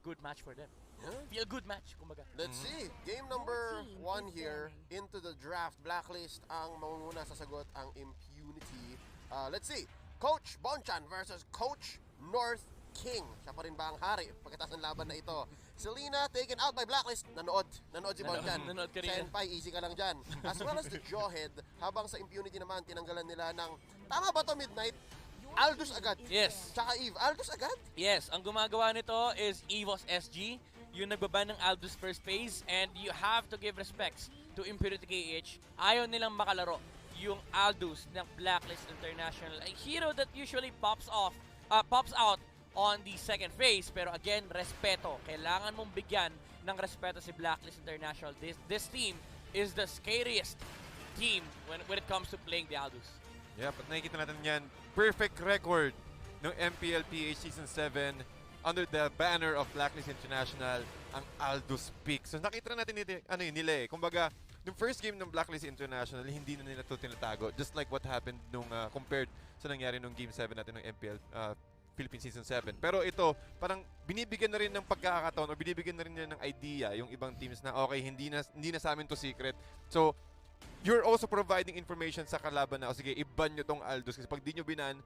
good match for them. Yeah. Feel good match, kumbaga. Let's see. Game number 1 here into the draft. Blacklist ang mangunguna sa sagot ang Impunity. Let's see. Coach Bonchan versus Coach North King. Siya pa rin ba ang hari pagkatapos ng laban na ito? Selena taken out by Blacklist. Nanood si Bonchan. Nanood ka rin. Senpai, easy ka lang dyan. As well as the Jawhead. Habang sa Impunity naman, tinanggalan nila ng, tama ba to Midnight? Aldous agad. Yes. Tsaka Eve. Aldous agad? Yes, ang gumagawa nito is EVOS SG, yung nagbaban ng Aldous first phase, and you have to give respects to Impunity KH. Ayaw nilang makalaro yung Aldous ng Blacklist International, a hero that usually pops out on the second phase, pero again, respeto. Kailangan mong bigyan ng respeto si Blacklist International. This team is the scariest team when it comes to playing the Aldous. Yep, at nakikita natin yan. Perfect record ng MPL PH Season 7 under the banner of Blacklist International, ang Aldous Peak. So nakita natin nila eh. Kumbaga, yung first game ng Blacklist International, hindi na nila ito tinatago. Just like what happened nung compared sa nangyari nung Game 7 natin ng MPL Philippine Season 7. Pero ito, parang binibigyan na rin ng pagkakataon o binibigyan na rin nila ng idea yung ibang teams na okay, hindi na sa amin to secret. So, you're also providing information sa kalaban na, sige, i-ban nyo tong Aldous kasi pag di nyo binan,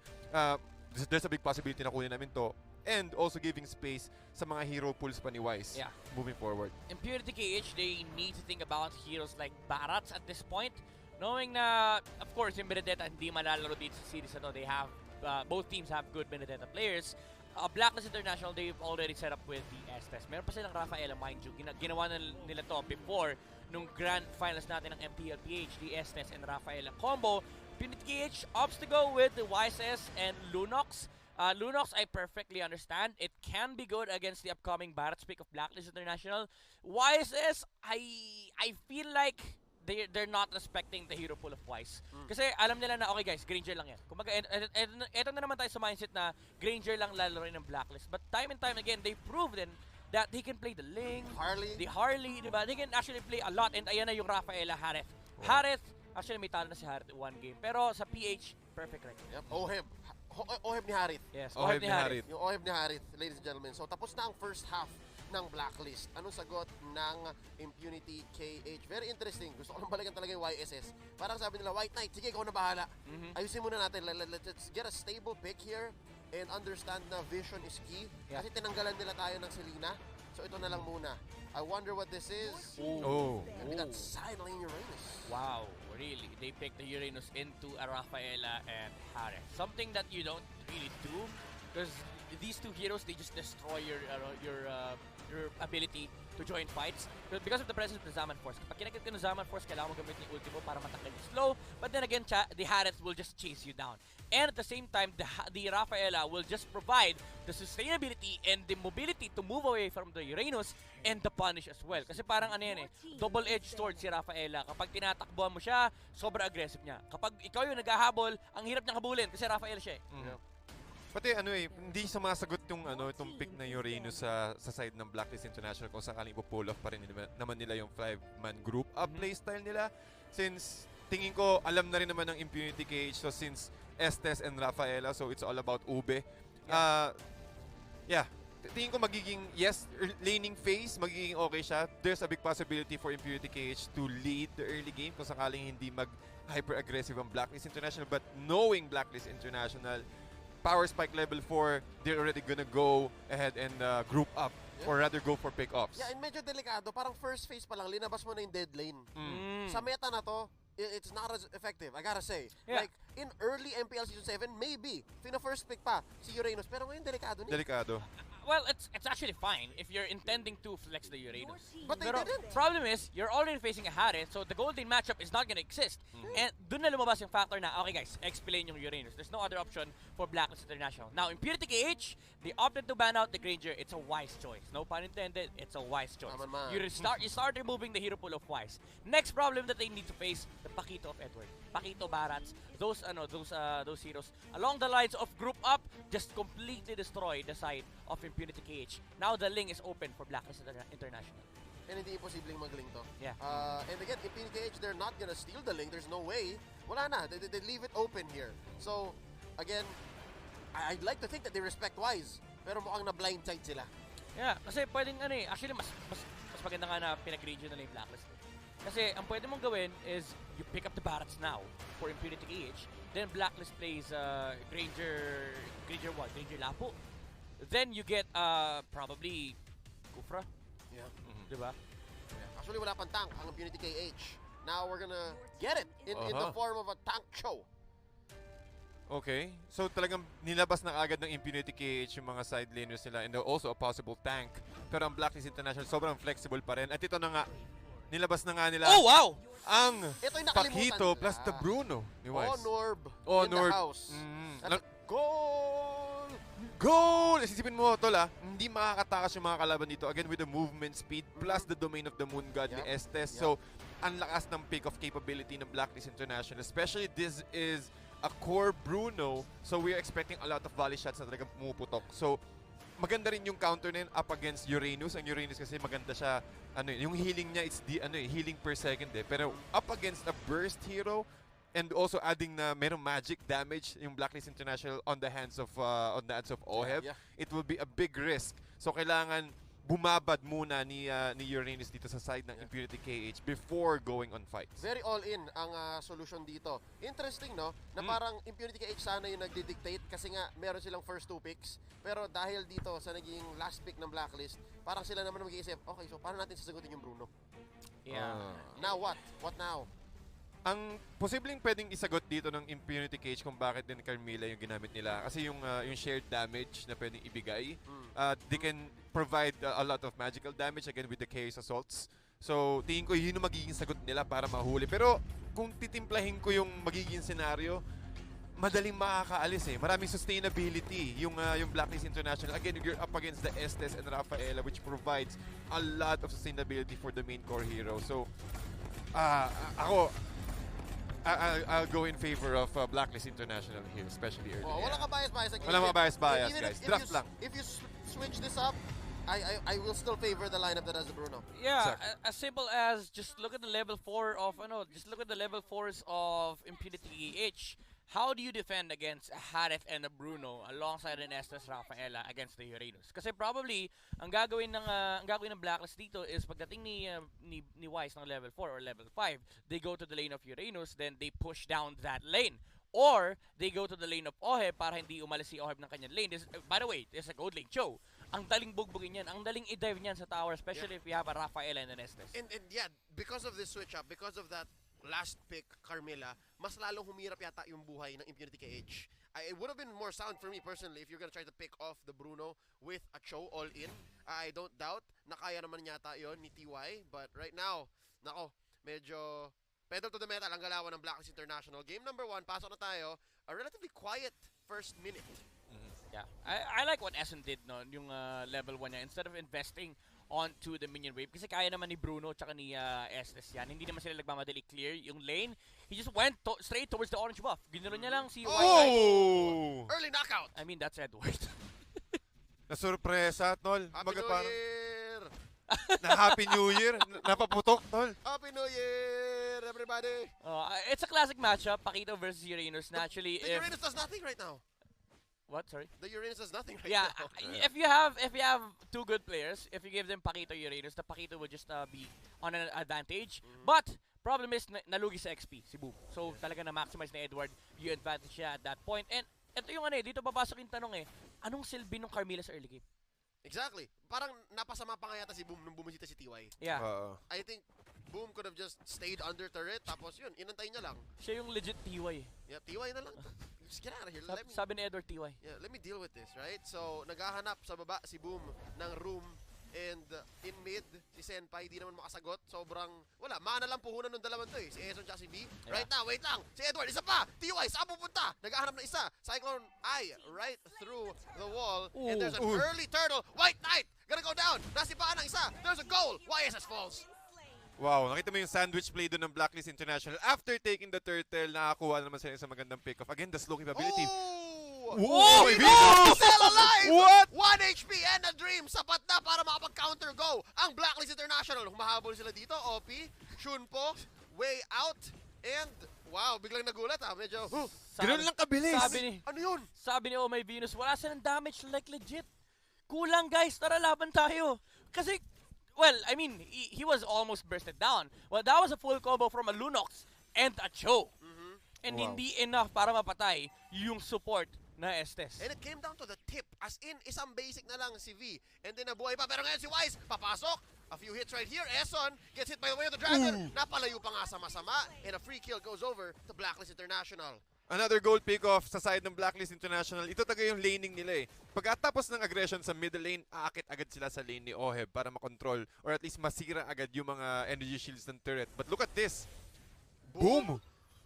there's a big possibility na kunin namin to. And also giving space sa mga hero pools pa ni Wise moving forward. Impunity KH, they need to think about heroes like Barats at this point. Knowing na, of course, yung Benedetta hindi malalaro dito sa series na to. They have, both teams have good Benedetta players. Blacklist International, they've already set up with the Estes. Meron pa silang Rafaela, mind you. Ginawa na nila to before nung grand finals natin ng MPL PH, the Estes and Rafaela combo. Impunity KH opts to go with the YSS and Lunox. Lunox, I perfectly understand. It can be good against the upcoming Barats pick of Blacklist International. YSS, I feel like they're not respecting the hero pool of Wise. Kasi alam nila na, okay guys, Granger lang yan. Kumbaga, eto na naman tayo sa mindset na Granger lang lalaroin ng Blacklist. But time and time again, they've proven that they can play the Ling, the Harley, diba? They can actually play a lot. And ayan na yung Rafaela Harith. Harith, actually may talo na si Harith one game. Pero sa PH, perfect record. Yep. Oheb ni Harith. Yes, Oheb ni Harith. Yung Oheb ni Harith, ladies and gentlemen. So tapos na ang first half ng Blacklist. Anong sagot ng Impunity KH? Very interesting. Gusto ko lang balikan talaga yung YSS. Parang sabi nila, White Knight, sige, ikaw na bahala. Ayusin muna natin. Let's get a stable pick here and understand na vision is key. Kasi tinanggalan nila tayo ng Selena. So ito na lang muna. I wonder what this is. That's silent Uranus. Wow, really? They picked the Uranus into a Rafaela and Harith. Something that you don't really do, because these two heroes, they just destroy your ability to join fights. But because of the presence of the Zaman Force, kapag kinakit ka ng Zaman Force, kailangan mo gamitin yung ultimo para matakal yung slow. But then again, the Harith will just chase you down. And at the same time, the Rafaela will just provide the sustainability and the mobility to move away from the Uranus and the punish as well. Kasi parang ano yan eh, double-edged sword si Rafaela. Kapag tinatakbuhan mo siya, sobrang aggressive niya. Kapag ikaw yung naghahabol, ang hirap niyang habulin kasi Rafaela siya eh. Pati hindi sumasagot itong pick na Uranus sa side ng Blacklist International kung sakaling ipo-pull off pa rin naman nila yung 5-man group up playstyle nila. Since tingin ko alam na rin naman ng Impunity KH, so since Estes and Rafaela, so it's all about Ube. Tingin ko magiging, laning phase, magiging okay siya. There's a big possibility for Impunity KH to lead the early game kung sakaling hindi mag-hyper-aggressive ang Blacklist International. But knowing Blacklist International, power spike level 4, they're already gonna go ahead and group up or rather go for pick-offs. Yeah, and medyo delikado. Parang first phase pa lang, linabas mo na yung dead lane. Sa meta na to, it's not as effective, I gotta say. Like, in early MPL Season 7, maybe, first pick pa si Uranus. Pero ngayon, delikado niya. Delikado. Well, it's actually fine if you're intending to flex the Uranus. But they didn't. Problem is, you're already facing a Harith, so the golden matchup is not gonna exist. And dun na lumabas yung factor na, okay guys, explain yung Uranus. There's no other option for Blacklist International. Now, Impunity KH, they opted to ban out the Granger. It's a wise choice. No pun intended, it's a wise choice. You start removing the hero pool of Wise. Next problem that they need to face, the Pakito of Edward. Pakito Barats, those heroes. Along the lines of group up, just completely destroy the side of Impunity KH. Now the link is open for Blacklist International. And hindi imposibleng mag-link to. Yeah. And again, Impunity KH, they're not gonna steal the link. There's no way. Wala na. They leave it open here. So, again, I'd like to think that they respect Wise. Pero mukhang na blindside sila. Yeah, kasi pwedeng actually mas maganda nga na pinag-radio na yung Blacklist. Kasi ang pwede mong gawin is you pick up the Barats now for Impunity KH, then Blacklist plays Granger Lapo. Then you get probably Kufra. Yeah. Diba? Yeah. Actually, wala pang tank ang Impunity KH. Now we're gonna get it in the form of a tank show. Okay. So talagang nilabas na agad ng Impunity KH yung mga side laners nila and also a possible tank. Pero ang Blacklist International sobrang flexible pa rin. At ito na nga, nilabas na nga nila ang Pakito plus the Bruno ni Wise. Norb in the house. Goal! Goal! Isipin mo, tol hindi makakatakas yung mga kalaban dito. Again, with the movement speed plus the domain of the Moon God ni Estes. So, ang lakas ng pick-off capability ng Blacklist International. Especially this is a core Bruno, so we're expecting a lot of volley shots na talagang pumuputok. So, maganda rin yung counter na yun up against Uranus. Ang Uranus kasi maganda siya, yung healing niya, it's healing per second Pero up against a burst hero, and also adding na merong magic damage yung Blacklist International on the hands of Oheb, it will be a big risk. So, kailangan bumabad muna ni Uranus dito sa side ng Impunity KH before going on fights. Very all-in ang solution dito. Interesting, no? Na parang Impunity KH sana yung nagdi-dictate kasi nga meron silang first 2 picks. Pero dahil dito sa naging last pick ng Blacklist, parang sila naman mag-iisip, okay, so paano natin sasagutin yung Bruno? Yeah. Now what? What now? Ang posibleng pwedeng isagot dito ng Impunity Cage kung bakit din Carmilla yung ginamit nila kasi yung shared damage na pwedeng ibigay, they can provide a lot of magical damage again with the chaos assaults. So tingin ko yun yung magiging sagot nila para mahuli. Pero kung titimplahin ko yung magiging scenario, madaling makakaalis Maraming sustainability yung Blacklist International. Again, you're up against the Estes and Rafaela, which provides a lot of sustainability for the main core hero. So I'll go in favor of Blacklist International here, especially early. Wala ka bias again. Wala mga bias, guys. Draft lang. If you switch this up, I will still favor the lineup that has the Bruno. Yeah, as simple as just look at the level 4 of just look at the level 4s of Impunity H. How do you defend against Harith and a Bruno alongside an Estes Rafaela against the Uranus? Kasi probably ang gagawin ng Blacklist dito is pagdating ni Wise ng level 4 or level 5, they go to the lane of Uranus, then they push down that lane. Or they go to the lane of Oheb para hindi umalis si Oheb ng kanyang lane. By the way, this is a gold lane show. Ang daling bugbugin yan, ang daling i-dive niyan sa tower, especially if you have a Rafaela and an Estes. And yeah, because of this switch up, because of that last pick, Carmilla, mas lalong humirap yata yung buhay ng Impunity KH. It would have been more sound for me personally if you're gonna try to pick off the Bruno with a Cho all in. I don't doubt na kaya naman yata yon ni TY, but right now, nako, medyo pedal to the metal ang galawan ng Blacklist International. Game number 1, pasok na tayo. A relatively quiet first minute. Yeah, I like what Essen did yung level 1 niya. Instead of investing onto the minion wave, kasi kaya naman ni Bruno tsaka ni Estes yan. Hindi naman sila nagmamadali clear yung lane. He just went straight towards the orange buff. Ginuro niya lang si White. Early knockout! I mean, that's Edward. Na-surpresa, tol. Happy New Year! Happy New Year! Napaputok, tol. Happy New Year, everybody! It's a classic matchup, Pakito versus Uranus. Naturally, the Uranus does nothing right now. What? Sorry? The Uranus does nothing right now. If you have 2 good players, if you give them Pakito Uranus, the Pakito will just be on an advantage. But problem is nalugi sa XP si Boom. So talaga na maximize na Edward yung advantage siya at that point. And ito yung dito papasok yung tanong anong silbi ng Carmilla sa early game? Exactly. Parang napasama pa nga yata si Boom nung bumisita si TY. Yeah. I think Boom could have just stayed under turret, tapos yun, inantay niya lang. Siya yung legit TY. Yeah, TY na lang. Just get out of here. Sabi ni Edward TY. Yeah, let me deal with this, right? So, naghahanap sa baba si Boom ng room, and in mid, si Senpai di naman makasagot. Sobrang, wala, mana lang puhunan ng dalawan to Si Eson at si B. Yeah. Right now, wait lang. Si Edward, isa pa. TY, saan pupunta? Naghahanap na isa. Cyclone Eye, right through the wall. And there's an early turtle. White Knight, gonna go down. Nasipaan ng isa. There's a goal. YSS falls. Wow, nakita mo yung sandwich play doon ng Blacklist International. After taking the turtle, nakakuha naman sila sa magandang pick-off. Again, the slow capability. Ohmyveenus! Still alive! What? 1 HP and a dream. Sapat na para makapag-counter go ang Blacklist International. Humahabol sila dito. OP, Shunpo, way out, and wow, biglang nagulat Medyo, ganoon lang kabilis. Ano yun? Sabi ni Ohmyveenus, wala silang damage like legit. kulang guys, tara laban tayo. Kasi, well, I mean, he was almost bursted down. Well, that was a full combo from a Lunox and a Cho. And Wow. hindi enough para mapatay yung support na Estes. And it came down to the tip. As in, isang basic na lang si V. And then nabuhay pa. Pero ngayon si Wise, papasok. A few hits right here. Eson gets hit by the way of the Dragon. Napalayo pa nga sa masama. And a free kill goes over to Blacklist International. Another gold pick-off sa side ng Blacklist International. Ito talaga yung laning nila eh. Pagkatapos ng aggression sa middle lane, aakit agad sila sa lane ni Oheb para makontrol or at least masira agad yung mga energy shields ng turret. But look at this. Boom!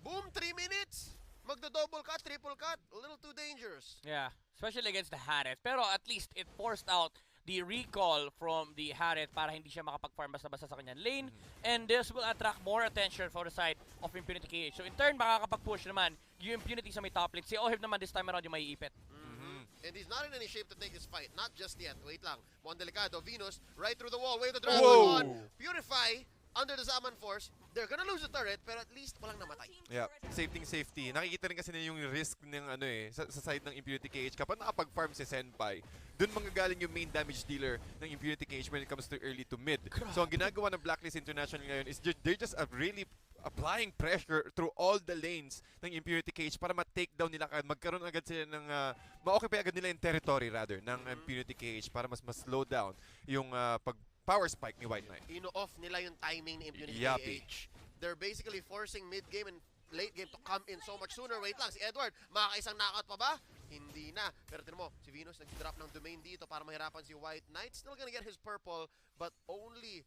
Boom, 3 minutes. Magdo-double cut, triple cut. A little too dangerous. Yeah, especially against the Hareth. Pero at least it forced out the recall from the Hareth para hindi siya makapag-farm basta-basta sa kanyang lane. And this will attract more attention for the side of Impunity KH. So in turn, makakapag-push naman yung Impunity sa may top lane. Si Oheb naman this time around yung maiipit. And he's not in any shape to take this fight. Not just yet. Wait lang. Mon Delicado, Venus, right through the wall. Wave the Dragon Whoa. on. Purify. Under the Zaman Force, they're gonna lose the turret, pero at least walang namatay. Yeah, safety. Nakikita rin kasi na yung risk ng ano eh, sa side ng Impunity KH. Kapag nakapag-farm si Senpai, dun manggagaling yung main damage dealer ng Impunity KH when it comes to early to mid. So ang ginagawa ng Blacklist International ngayon is they're just really applying pressure through all the lanes ng Impunity KH para ma-take down nila agad. Magkaroon agad sila ng, ma-occupy agad nila yung territory rather ng Impunity KH para mas slow down yung power spike ni White Knight. Ino-off nila yung timing ni Impunity Yappy. KH. They're basically forcing mid-game and late game to come in so much sooner. Wait lang, si Edward, makakaisang knockout pa ba? Hindi na. Pero tinan mo, si Venus nag-drop ng domain dito para mahirapan si White Knight. Still gonna get his purple, but only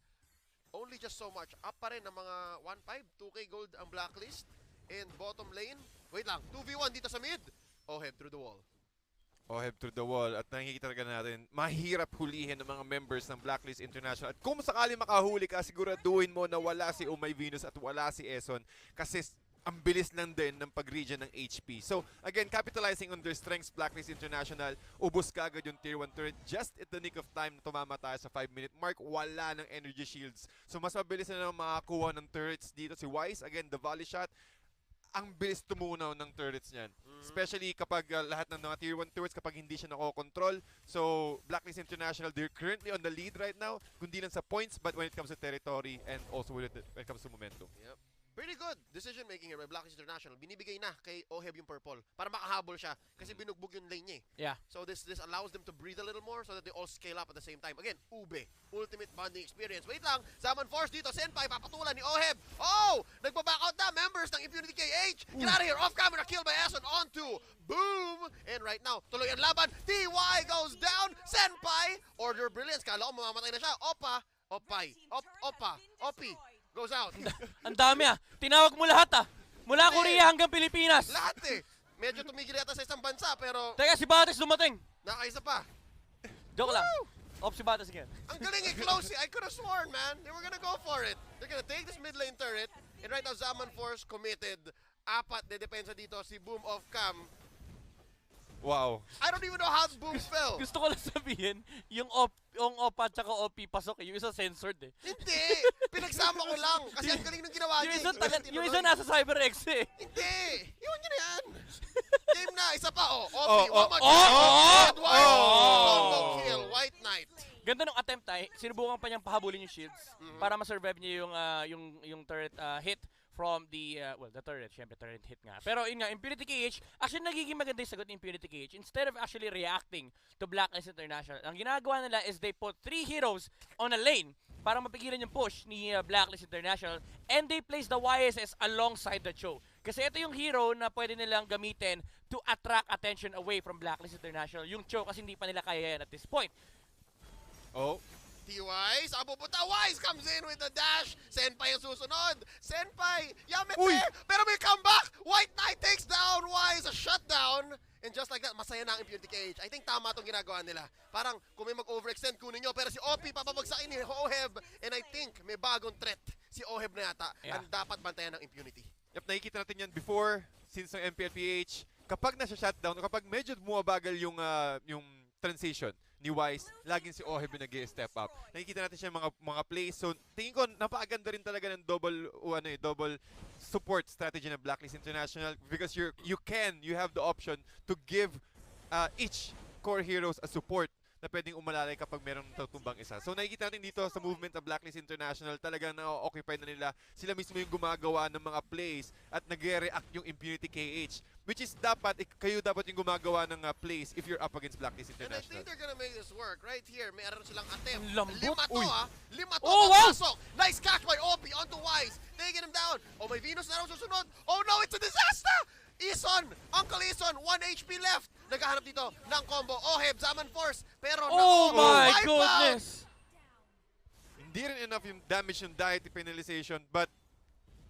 just so much. Up pa rin ng mga 1-5, 2k gold ang Blacklist. And bottom lane, wait lang, 2v1 dito sa mid. Oheb through the wall. Oheb through the wall at nakikita talaga natin, mahirap hulihin ng mga members ng Blacklist International. At kung sakali makahuli ka, siguraduhin mo na wala si Ohmyveenus at wala si Eson kasi ang bilis lang din ng pag-regen ng HP. So, again, capitalizing on their strengths, Blacklist International, ubos ka agad yung Tier 1 turret just at the nick of time na tumama tayo sa 5-minute mark. Wala ng energy shields. So, mas mabilis na makakuha ng turrets dito. Si Wise, again, the volley shot, ang bilis tumunaw ng turrets niyan. Especially kapag lahat ng mga Tier 1 turrets, kapag hindi siya nakokontrol. So, Blacklist International, they're currently on the lead right now, kundi lang sa points, but when it comes to territory and also when it comes to momentum. Yep. Pretty good decision-making here by Blacklist International. Binibigay na kay Oheb yung purple para makahabol siya kasi binugbog yung lane niya eh. Yeah. So this allows them to breathe a little more so that they all scale up at the same time. Again, Ube, ultimate bonding experience. Wait lang, Zaman Force dito, Senpai, papatulan ni Oheb. Oh! Nagpa-back out na, members ng Impunity KH. Get out of here, off camera, kill by Eson onto Boom! And right now, tuloy ang laban. TY goes down, Senpai, Order Brilliance. Kala ko mamamatay na siya. Opa, Opay, Opi. Goes out. Ang dami Tinawag mo lahat Mula Korea hanggang Pilipinas. Lahat eh. Medyo tumigil yata sa isang bansa pero Teka, si Bates dumating. nakaisa pa. Joke lang. Off si Bates again. Ang galing eh, close eh. I could have sworn, man. They were gonna go for it. They're gonna take this mid lane turret. And right now, Zaman Force committed. Apat de depensa dito. Si Boom off cam. Wow. I don't even know how Boom fell. Gusto ko lang sabihin, yung OP at saka OP pasok yung isa censored eh. Hindi. Pinagsama ko lang. Kasi ang galing ng ginawa Yung niya. isa, yung isa nasa CyberX eh. Hindi. Iwan niyo na yan. Game na. Isa pa oh. Oh, Opi. oh, Edward. Combo kill. White Knight. Ganda nung attempt sinubukan pa niyang pahabulin yung shields para ma-survive niya yung turret hit from the, the turret, syempre turret hit nga. Pero yun nga, Impunity KH, actually nagiging maganda yung sagot ni Impunity KH. Instead of actually reacting to Blacklist International, ang ginagawa nila is they put 3 heroes on a lane para mapigilan yung push ni Blacklist International and they place the YSS alongside the Cho. Kasi ito yung hero na pwede nilang gamitin to attract attention away from Blacklist International. Yung Cho kasi hindi pa nila kaya yan at this point. Oh. TY, saan pupunta? Wise comes in with the dash. Senpai ang susunod. Senpai, Yamete, Uy! pero may comeback. White Knight takes down Wise, a shutdown. And just like that, masaya na ang Impunity KH. I think tama itong ginagawa nila. Parang kung may mag-overextend, kunin nyo. Pero si OP, papabagsakin ni Oheb. And I think may bagong threat si Oheb na yata. Yeah. Ang dapat bantayan ng Impunity. Yep, nakikita natin yan before, since ng MPLPH, kapag nasa shutdown, o kapag medyo bumabagal yung transition ni Wise, laging si Oheb yung nag-step up. Nakikita natin siya mga plays. So, tingin ko, napakaganda rin talaga ng double support strategy ng Blacklist International because you have the option to give each core heroes a support na pwedeng umalalay kapag merong tutumbang isa. So nakikita natin dito sa movement ng Blacklist International, talagang na-occupy na nila. Sila mismo yung gumagawa ng mga plays at nagre-react yung Impunity KH. Which is kayo dapat yung gumagawa ng plays if you're up against Blacklist And I International. think they're gonna make this work. Right here, meron silang attempt. Lambot. Lima to, Uy. Lima to. Oh, wow! Papasok. Nice catch by Opie onto Wise. Taking him down. Ohmyveenus na raw susunod. Oh no, it's a disaster! Ison! Uncle Ison, 1 HP left. Naghahanap dito ng combo. Oheb, Zaman Force. Pero Oh my wipe out. goodness! Hindi rin enough yung damage yung diet penalization, but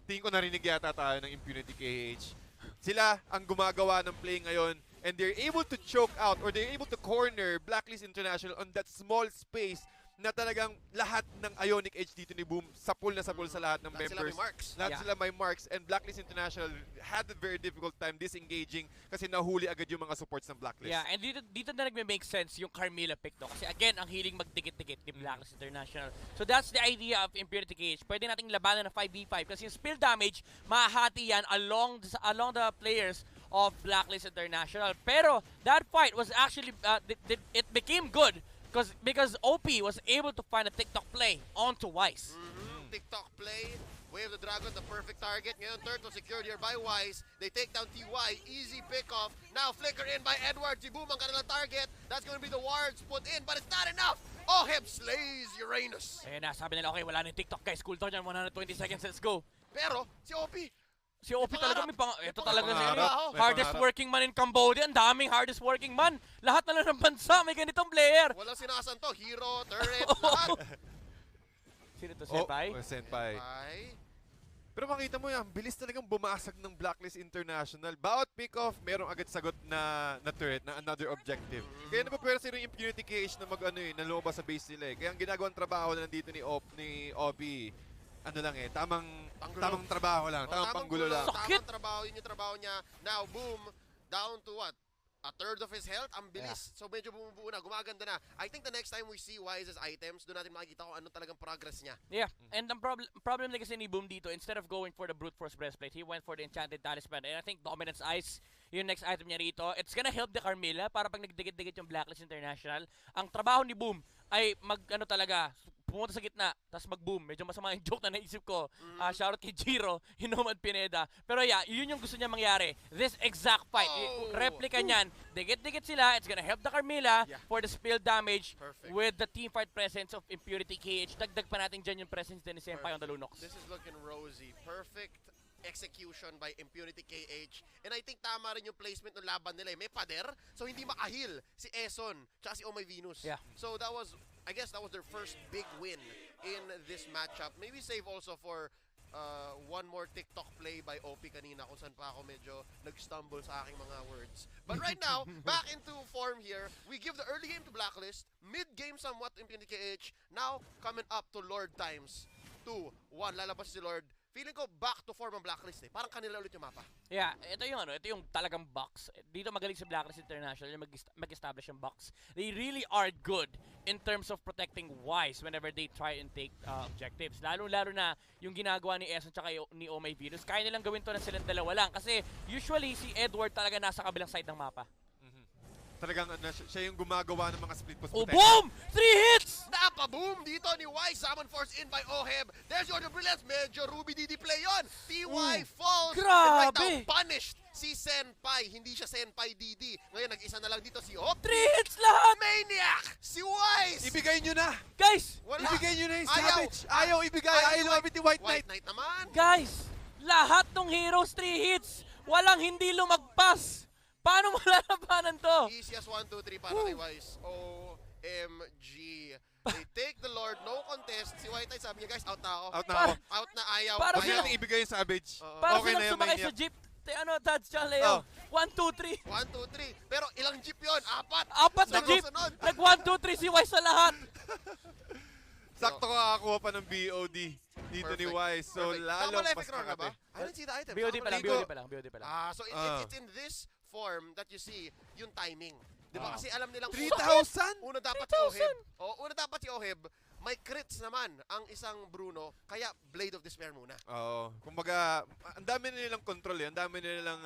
tingin ko narinig yata tayo ng Impunity KH. Sila ang gumagawa ng play ngayon, and they're able to choke out or they're able to corner Blacklist International on that small space na talagang lahat ng Ionic Edge dito ni Boom sapul na sapul sa lahat ng Lahat sila members. may marks. Lahat Yeah. sila may marks, and Blacklist International had a very difficult time disengaging kasi nahuli agad yung mga supports ng Blacklist. Yeah, and dito na nagme-make sense yung Carmilla pick, no? Kasi again, ang hiling magdikit-dikit ni Blacklist International. So that's the idea of Impunity KH. Pwede nating labanan ng 5v5 kasi yung spill damage, mahahati yan along the players of Blacklist International. Pero that fight was actually, it became good because OP was able to find a TikTok play onto Wise. TikTok play. Wave the Dragon, the perfect target. Ngayon, turtle secured here by Wise. They take down TY. Easy pick-off. Now, flicker in by Edward. Si Boom ang kanilang target. That's going to be the wards put in, but it's not enough. Oheb slays Uranus. Ayan na, sabi nila, okay, wala na yung TikTok guys. Cool down dyan, 120 seconds, let's go. Pero, si OP, Si OP talaga may ito talaga si pangarap. May hardest pangarap. working man in Cambodia. Ang daming hardest working man. Lahat na lang ng bansa may ganitong player. walang sinasanto. Hero, turret, lahat. Sino to, Senpai? Senpai. Ay, Pero makita mo yan, bilis talagang bumasag ng Blacklist International. Bawat pick-off, merong agad sagot na turret, na another objective. Kaya napapwera sila yung Impunity KH na na lumabas sa base nila eh. Kaya ang ginagawang trabaho na nandito ni Obi, ano lang eh, tamang trabaho lang, tamang panggulo lang. Sakit! Tamang trabaho, yun yung trabaho niya. Now, Boom, down to what? A third of his health, ang bilis. So medyo bumubuo na, gumaganda na. I think the next time we see Wise's items, doon natin makikita kung ano talagang progress niya. Yeah, and ang problem na kasi ni Boom dito, instead of going for the Brute Force Breastplate, he went for the Enchanted Talisman. And I think Dominance Ice, yung next item niya rito, it's gonna help the Carmilla para pag nagdikit-dikit yung Blacklist International. Ang trabaho ni Boom ay pumunta sa gitna, tapos mag-boom. Medyo masama yung joke na naisip ko. Shoutout kay Jiro, Hinomad Pineda. Pero yeah, yun yung gusto niya mangyari. This exact fight, replica niyan, dikit-dikit sila, it's gonna help the Carmilla for the spill damage. Perfect. With the teamfight presence of Impunity KH. Dagdag pa natin dyan yung presence din ni Senpai on the Lunox. This is looking rosy. Perfect execution by Impunity KH. And I think tama rin yung placement ng laban nila. May pader, so hindi makahil si Eson tsaka si Ohmyveenus. Yeah. So that was, I guess that was their first big win in this matchup. Maybe save also for one more TikTok play by OP kanina kung saan pa ako medyo nag-stumble sa aking mga words. But right now, back into form here. We give the early game to Blacklist. Mid-game somewhat Impunity KH. Now, coming up to Lord times 2. 1, lalabas si Lord. Feeling ko back to form ang Blacklist eh. Parang kanila ulit yung mapa. Yeah, ito yung talagang box. Dito magaling sa Blacklist International yung mag-establish yung box. They really are good in terms of protecting Wise whenever they try and take objectives. Lalo-lalo na yung ginagawa ni Eson tsaka ni Ohmyveenus. Kaya nilang gawin to na silang dalawa lang. Kasi usually si Edward talaga nasa kabilang side ng mapa. Talagang siya yung gumagawa ng mga split post Oh, protection. boom! 3 hits! Napa-boom dito ni Wise. Summon Force in by Oheb. There's your brilliance. Medyo Ruby DD play yun. TY falls. And right grabe! now, punished si Senpai. Hindi siya Senpai DD. Ngayon, nag-isa na lang dito si Op. 3 hits lahat! Maniac! Si Wise! Ibigay nyo na! Guys! Wala. Ibigay nyo na yung Ayaw. Savage! Ayaw ibigay! Ayaw lumapit ni White Knight! White Knight naman. Guys! Lahat ng heroes 3 hits! Walang hindi lumagpas! Paano mo lalabanan to? Easiest 1, 2, 3 para kay Wise. OMG. They take the Lord. No contest. Si White Knight sabi niya, guys, out na ako. Out na ako. Out na ayaw. Para Ayaw ayaw. natin ibigay yung Savage. Para Okay silang na yun, sumakay Maniac. sa jeep. Tads tsaka Leo. Oh. 1, 2, 3. 1, 2, 3. Pero ilang jeep yun? Apat. Apat na jeep. Sunod-sunod. Nag 1, 2, 3 si Wise sa lahat. Sakto kakakuha pa ng BOD dito ni Perfect. Wise. So, Perfect. lalo Tama mas Malefic Roar na ba? makate. I didn't see the item. BOD pa lang, Ligo. BOD pa lang, BOD pa lang. So it's in this form that you see yung timing. Di ba? Kasi alam nilang 3,000? una dapat si 3,000? Oheb. Una dapat si Oheb may crits naman ang isang Bruno, kaya Blade of Despair muna. Oo. Kumbaga, ang dami nilang control eh. Ang dami nilang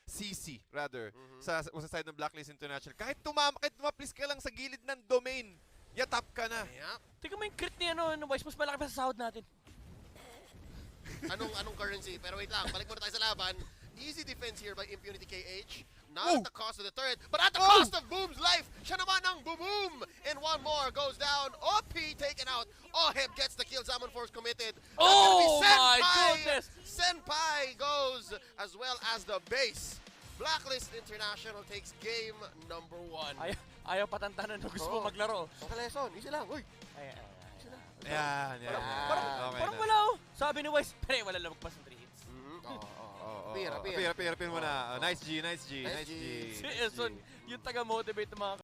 CC, rather, sa side ng Blacklist International. Kahit tumaplis ka lang sa gilid ng domain, yatap ka na. Yep. Tingnan mo yung crit ni Wise, mas malaki pa sa sahod natin. Anong currency? Pero wait lang, balik muna tayo sa laban. Easy defense here by Impunity KH. Not at the cost of the turret, but at the cost of Boom's life. Siya naman ang Boom! And one more goes down. OP taken out. Oheb gets the kill. Zaman Force committed. That's gonna be Oh my Senpai! goodness! Senpai goes as well as the base. Blacklist International takes game number 1. Ayaw patantanan na gusto mo maglaro. Ang lesson, easy lang. Uy! Yan. Parang wala oh. Sabi ni Wise, pre, wala lamang pas ng 3 hits. Pira Pin mo na. Nice G. Nice G. Si Eson, yung taga-motivate ng mga